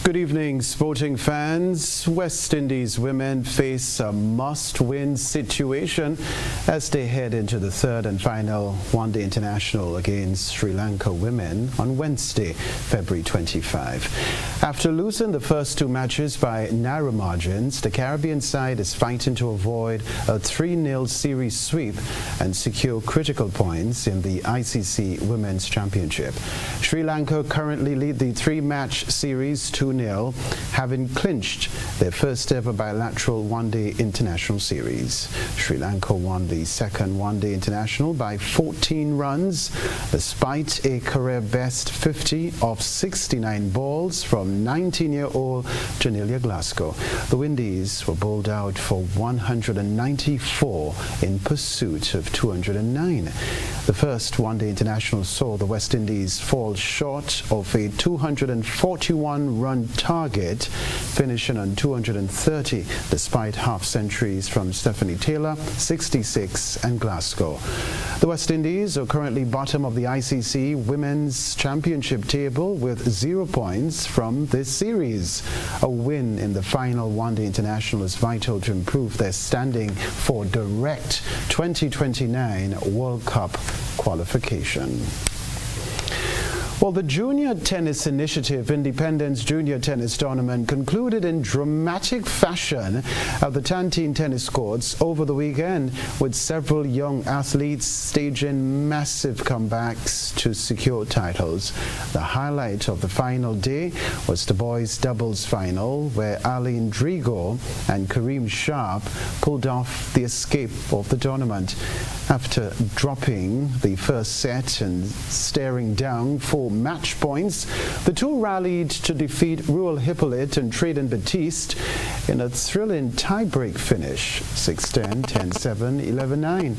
Good evening, sporting fans. West Indies women face a must-win situation as they head into the third and final one-day international against Sri Lanka women on Wednesday, February 25. After losing the first two matches by narrow margins, the Caribbean side is fighting to avoid a 3-0 series sweep and secure critical points in the ICC Women's Championship. Sri Lanka currently lead the 3-match series 2-0, having clinched their first ever bilateral one-day international series. Sri Lanka won the second one-day international by 14 runs, despite a career best 50 of 69 balls from 19-year-old Janelia Glasgow. The Windies were bowled out for 194 in pursuit of 209. The first one-day international saw the West Indies fall short of a 241-run target, finishing on 230 despite half-centuries from Stephanie Taylor, 66, and Glasgow. The West Indies are currently bottom of the ICC Women's Championship table with 0 points from this series. A win in the final one-day international is vital to improve their standing for direct 2029 World Cup qualification. Well, the Junior Tennis Initiative Independence Junior Tennis Tournament concluded in dramatic fashion at the Tantine Tennis Courts over the weekend, with several young athletes staging massive comebacks to secure titles. The highlight of the final day was the boys' doubles final, where Aline Drigo and Kareem Sharp pulled off the escape of the tournament. After dropping the first set and staring down for match points, the two rallied to defeat Ruel Hippolyte and Tradon Baptiste in a thrilling tie-break finish, 6-10, 10-7, 11-9.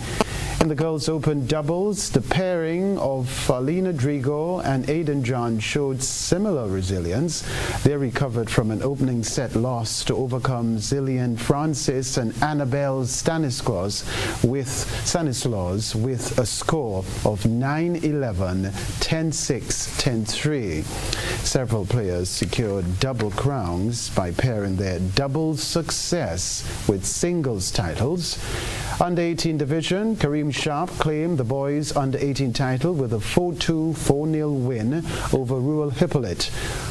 In the girls' open doubles, the pairing of Alina Drigo and Aidan John showed similar resilience. They recovered from an opening set loss to overcome Zillian Francis and Annabelle Stanislaus with a score of 9-11, 10-6, 10-3. Several players secured double crowns by pairing their doubles success with singles titles. Under 18 division, Kareem Sharp claimed the boys under 18 title with a 4-2, 4-0 win over Ruel Hippolyte.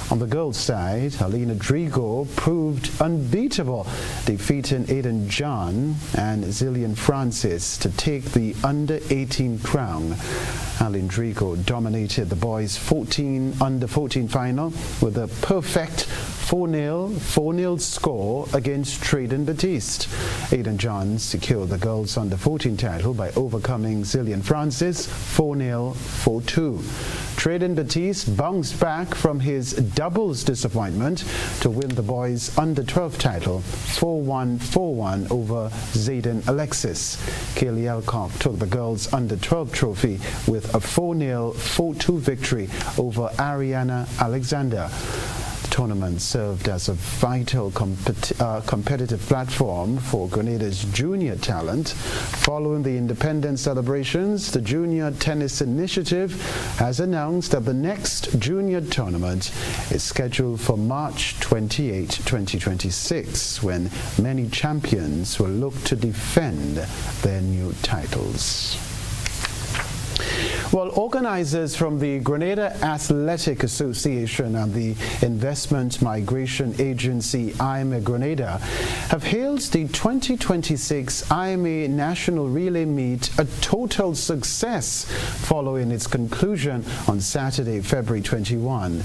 On the girls' side, Alina Drigo proved unbeatable, defeating Aidan John and Zillian Francis to take the under 18 crown. Alina Drigo dominated the boys' under 14 final with a perfect 4-0 score against Tradon Baptiste. Aidan John secured the girls under 14 title by overcoming Zillian Francis 4-0, 4-2. Tradon Baptiste bounced back from his doubles disappointment to win the boys under 12 title 4-1, 4-1 over Zayden Alexis. Kaylee Elcock took the girls under 12 trophy with a 4-0, 4-2 victory over Ariana Alexander. The tournament served as a vital competitive platform for Grenada's junior talent. Following the independence celebrations, the Junior Tennis Initiative has announced that the next junior tournament is scheduled for March 28, 2026, when many champions will look to defend their new titles. Well, organizers from the Grenada Athletic Association and the Investment Migration Agency IMA Grenada have hailed the 2026 IMA National Relay Meet a total success following its conclusion on Saturday, February 21.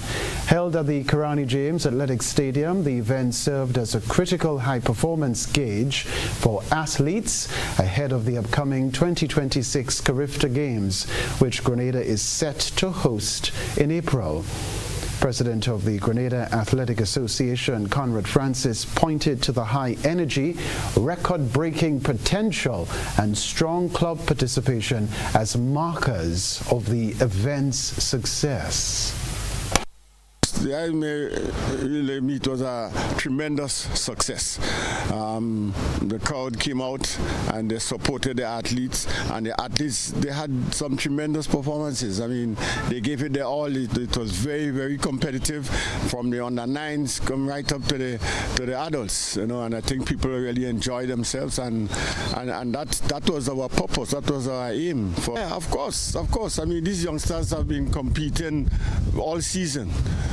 Held at the Karani James Athletic Stadium, the event served as a critical high-performance gauge for athletes ahead of the upcoming 2026 Carifta Games, which Grenada is set to host in April. President of the Grenada Athletic Association, Conrad Francis, pointed to the high energy, record-breaking potential, and strong club participation as markers of the event's success. The IMA Relay Meet was a tremendous success. The crowd came out and they supported the athletes, and the athletes, they had some tremendous performances. I mean, they gave it their all. It was very, very competitive, from the under-9s come right up to the adults, you know, and I think people really enjoyed themselves, and that was our purpose, that was our aim. Of course. I mean, these youngsters have been competing all season,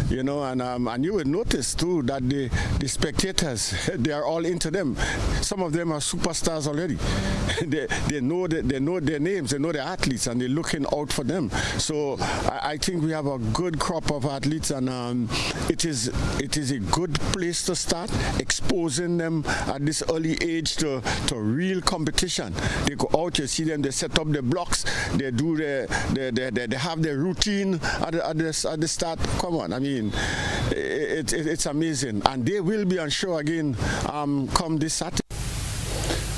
you know, and you would notice too that the spectators, they are all into them. Some of them are superstars already. they know their names, they know their athletes, and they're looking out for them. So I think we have a good crop of athletes, and it is a good place to start exposing them at this early age to real competition. They go out, you see them, they set up the blocks, they do they have their routine at the start. Come on, I mean, it's amazing, and they will be on show again come this Saturday.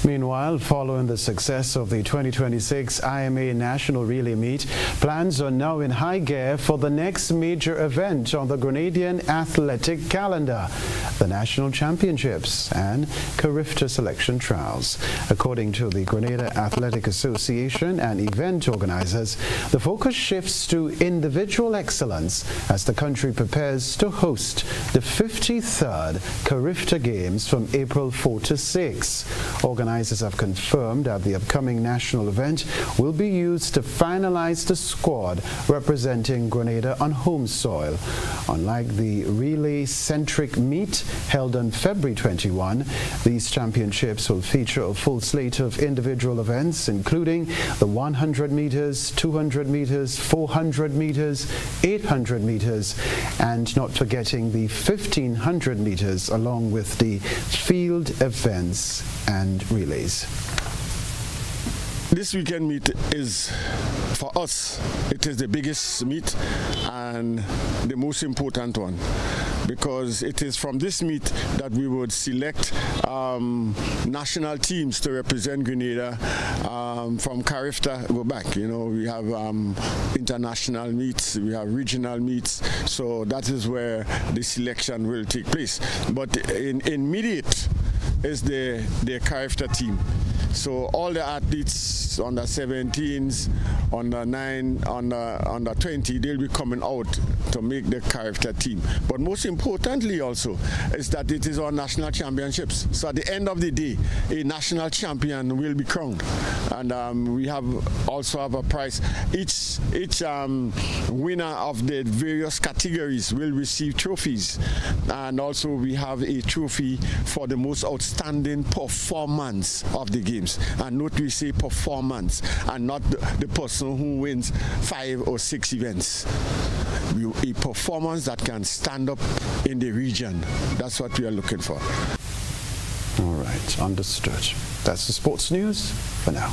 Meanwhile, following the success of the 2026 IMA National Relay Meet, plans are now in high gear for the next major event on the Grenadian athletic calendar, the National Championships and Carifta Selection Trials. According to the Grenada Athletic Association and event organizers, the focus shifts to individual excellence as the country prepares to host the 53rd Carifta Games from April 4 to 6. Organizers have confirmed that the upcoming national event will be used to finalize the squad representing Grenada on home soil. Unlike the relay-centric meet held on February 21, these championships will feature a full slate of individual events, including the 100 meters, 200 meters, 400 meters, 800 meters, and not forgetting the 1500 meters, along with the field events and relays. This weekend meet is, for us, it is the biggest meet and the most important one, because it is from this meet that we would select national teams to represent Grenada from Carifta go back. You know, we have international meets, we have regional meets, so that is where the selection will take place. But in immediate is the Carifta team. So all the athletes under 17s, under 9, under 20, they'll be coming out to make the Carifta team. But most importantly also is that it is our national championships. So at the end of the day, a national champion will be crowned. And we also have a prize. Each winner of the various categories will receive trophies. And also we have a trophy for the most outstanding performance of the game. And note we say performance and not the person who wins 5 or 6 events. A performance that can stand up in the region. That's what we are looking for. All right, understood. That's the sports news for now.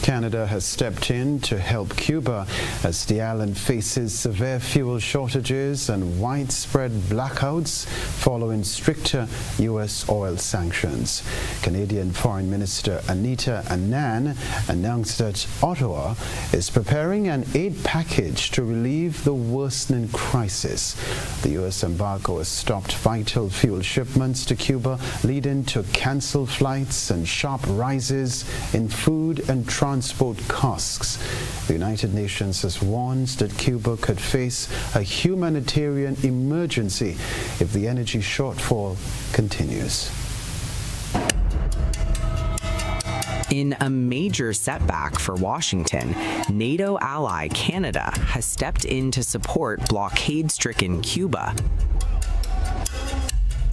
Canada has stepped in to help Cuba as the island faces severe fuel shortages and widespread blackouts following stricter U.S. oil sanctions. Canadian Foreign Minister Anita Anand announced that Ottawa is preparing an aid package to relieve the worsening crisis. The U.S. embargo has stopped vital fuel shipments to Cuba, leading to cancelled flights and sharp rises in food and transport costs. The United Nations has warned that Cuba could face a humanitarian emergency if the energy shortfall continues. In a major setback for Washington, NATO ally Canada has stepped in to support blockade-stricken Cuba.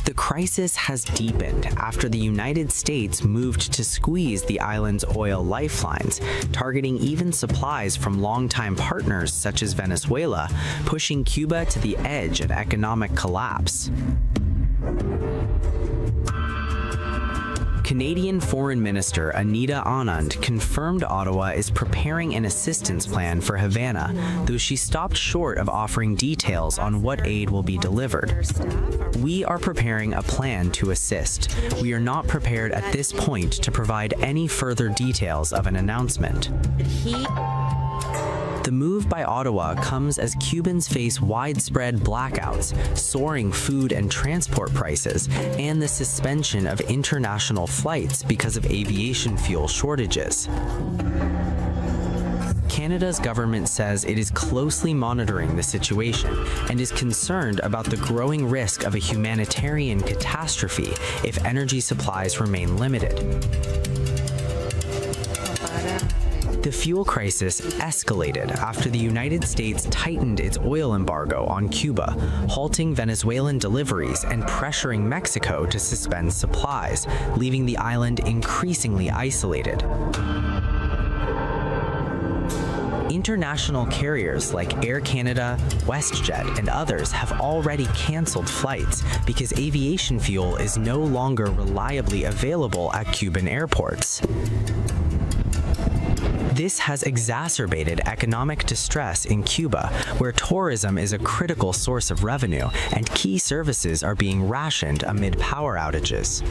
The crisis has deepened after the United States moved to squeeze the island's oil lifelines, targeting even supplies from longtime partners such as Venezuela, pushing Cuba to the edge of economic collapse. Canadian Foreign Minister Anita Anand confirmed Ottawa is preparing an assistance plan for Havana, though she stopped short of offering details on what aid will be delivered. We are preparing a plan to assist. We are not prepared at this point to provide any further details of an announcement. The move by Ottawa comes as Cubans face widespread blackouts, soaring food and transport prices, and the suspension of international flights because of aviation fuel shortages. Canada's government says it is closely monitoring the situation and is concerned about the growing risk of a humanitarian catastrophe if energy supplies remain limited. The fuel crisis escalated after the United States tightened its oil embargo on Cuba, halting Venezuelan deliveries and pressuring Mexico to suspend supplies, leaving the island increasingly isolated. International carriers like Air Canada, WestJet, and others have already canceled flights because aviation fuel is no longer reliably available at Cuban airports. This has exacerbated economic distress in Cuba, where tourism is a critical source of revenue and key services are being rationed amid power outages.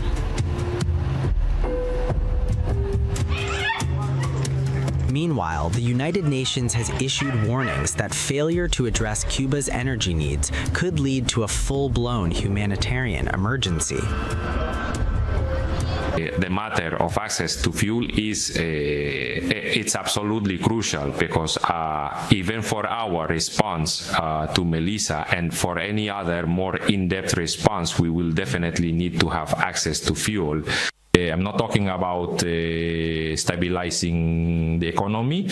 Meanwhile, the United Nations has issued warnings that failure to address Cuba's energy needs could lead to a full-blown humanitarian emergency. The matter of access to fuel is it's absolutely crucial because even for our response to Melissa and for any other more in-depth response, we will definitely need to have access to fuel. I'm not talking about stabilizing the economy.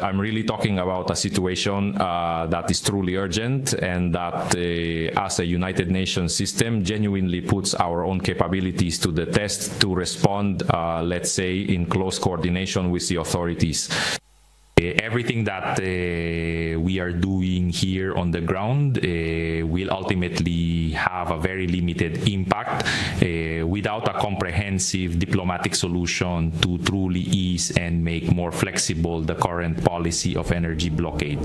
I'm really talking about a situation that is truly urgent and that as a United Nations system genuinely puts our own capabilities to the test to respond, let's say, in close coordination with the authorities. Everything that we are doing here on the ground will ultimately have a very limited impact without a comprehensive diplomatic solution to truly ease and make more flexible the current policy of energy blockade.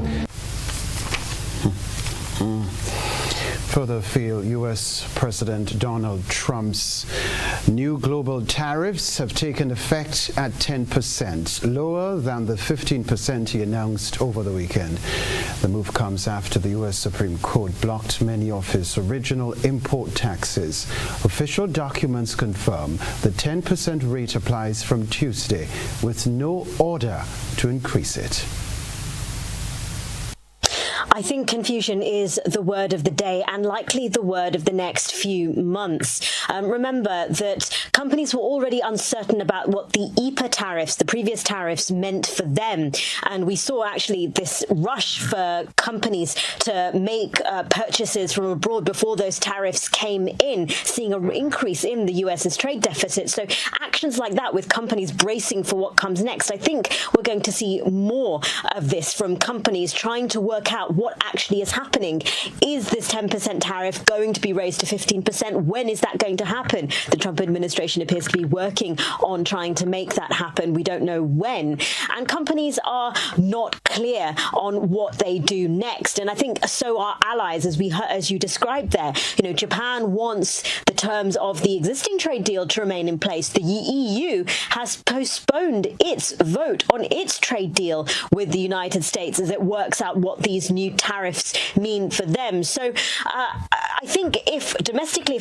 Further afield, U.S. President Donald Trump's new global tariffs have taken effect at 10%, lower than the 15% he announced over the weekend. The move comes after the U.S. Supreme Court blocked many of his original import taxes. Official documents confirm the 10% rate applies from Tuesday, with no order to increase it. I think confusion is the word of the day and likely the word of the next few months. Remember that companies were already uncertain about what the EPA tariffs, the previous tariffs, meant for them. And we saw actually this rush for companies to make purchases from abroad before those tariffs came in, seeing an increase in the US's trade deficit. So actions like that with companies bracing for what comes next, I think we're going to see more of this from companies trying to work out what actually is happening. Is this 10% tariff going to be raised to 15%? When is that going to happen? The Trump administration appears to be working on trying to make that happen. We don't know when. And companies are not clear on what they do next. And I think so are allies, as you described there. Japan wants the terms of the existing trade deal to remain in place. The EU has postponed its vote on its trade deal with the United States as it works out what these new tariffs mean for them. So I think if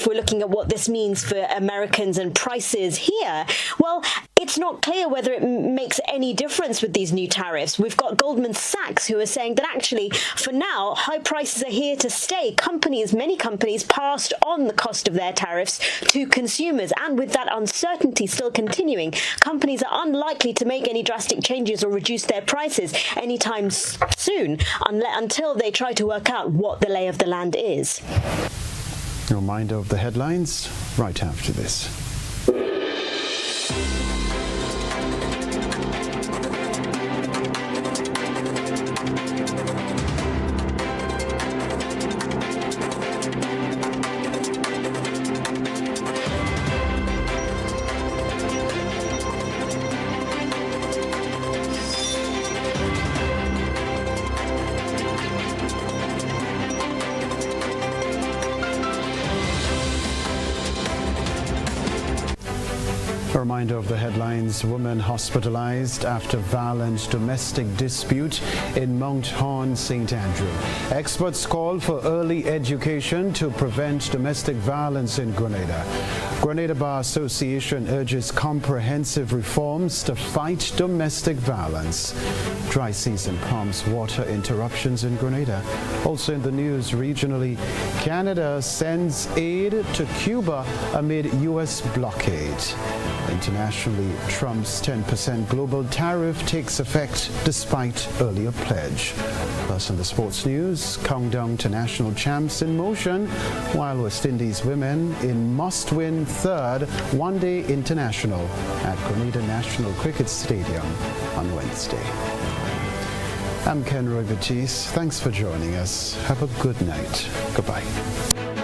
we're looking at what this means for Americans and prices here, well, it's not clear whether it makes any difference with these new tariffs. We've got Goldman Sachs who are saying that actually, for now, high prices are here to stay. Many companies passed on the cost of their tariffs to consumers. And with that uncertainty still continuing, companies are unlikely to make any drastic changes or reduce their prices anytime soon until they try to work out what the lay of the land is. A reminder of the headlines right after this. A reminder of the headlines. Woman hospitalized after violent domestic dispute in Mount Horn, St. Andrew. Experts call for early education to prevent domestic violence in Grenada. Grenada Bar Association urges comprehensive reforms to fight domestic violence. Dry season prompts water interruptions in Grenada. Also in the news regionally, Canada sends aid to Cuba amid U.S. blockade. Internationally, Trump's 10% global tariff takes effect despite earlier pledge. Plus in the sports news, countdown to national champs in motion, while West Indies women in must-win third one-day international at Grenada National Cricket Stadium on Wednesday. I'm Kenroy Baptiste. Thanks for joining us. Have a good night. Goodbye.